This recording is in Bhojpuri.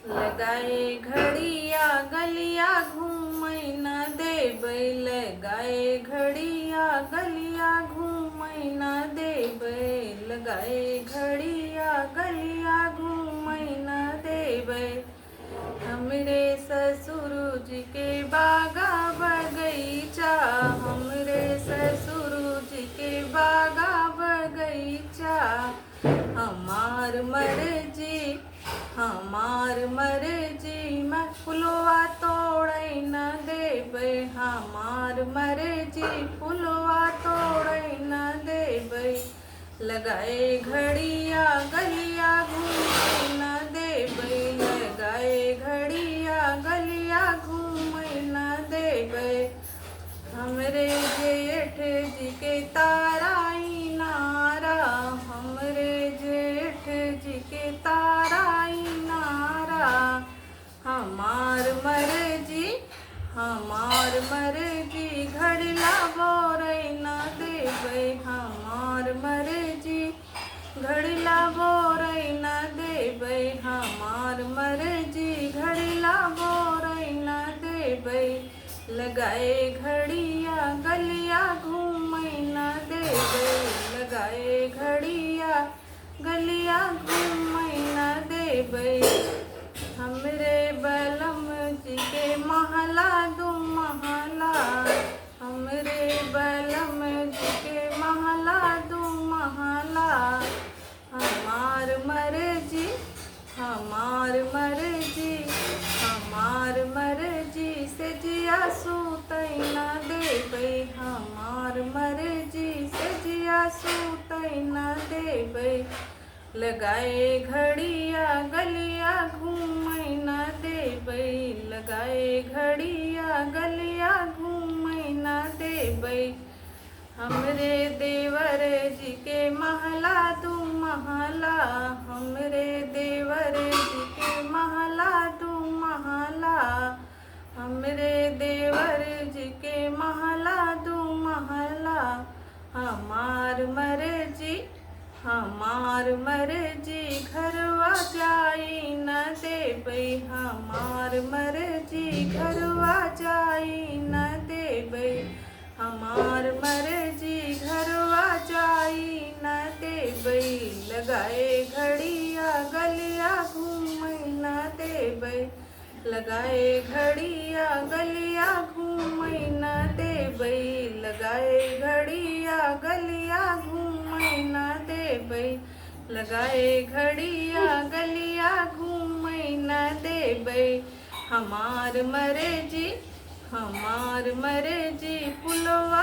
लगाए घड़िया गलिया घूमै न देबै, लगाए घड़िया गलिया घूमै न देबै, लगाए घड़िया गलिया घूमै न देबै। हमरे ससुर जी के बागा बगीचा, हमरे ससुर जी के बागा बगीचा, हमार मर्जी हमार मर्जी मैं फुलवा तोड़ै न देबै, हमार मर्जी फुलवा तोड़ै न देबै। लगाए घड़िया गलिया घूमै न देबै, लगाए घड़िया गलिया घूमै न देबै। हमरे जेठ जी के ताराई नारा, हमरे जेठ जी के ताराई नारा, हमार मर्जी हमार मर्जी घड़िला बोरै न देबै, हमार मर्जी घड़िला बोरै न देबै, हमार मर्जी घड़िला बोरै न देबै। लगाए घड़िया गलिया घूमै न देबै, लगाए घड़िया गलिया घूमै न देबै। हमरे बलम जी के महला दू महला, हमरे बलम जी के महला दू महला, हमार मर्जी हमार मर्जी हमार मर्जी से जिया सूतै न देबै, हमार मर्जी से जिया सूतै न देबै। लगाए घड़िया गलिया घूमै न देबै, लगाए घड़िया गलिया घूमै न देबै। हमरे देवर जी के महला दू महला, हमरे देवर जी के महला दू महला, हमरे देवर जी के महला दू महला, हमार मर्जी हमार मर्जी घरवा जाई न देबै, हमार मर्जी घरवा जाई न देबै, हमार मर्जी घरवा जाई न देबै। लगाए घड़िया गलिया घूमै न देबै, लगाए घड़िया गलिया घूमै न देबै, लगाए घड़िया गलिया घूमै न देबै, लगाए घड़िया गलिया घूमै न देबै। हमार मर्जी फुलवा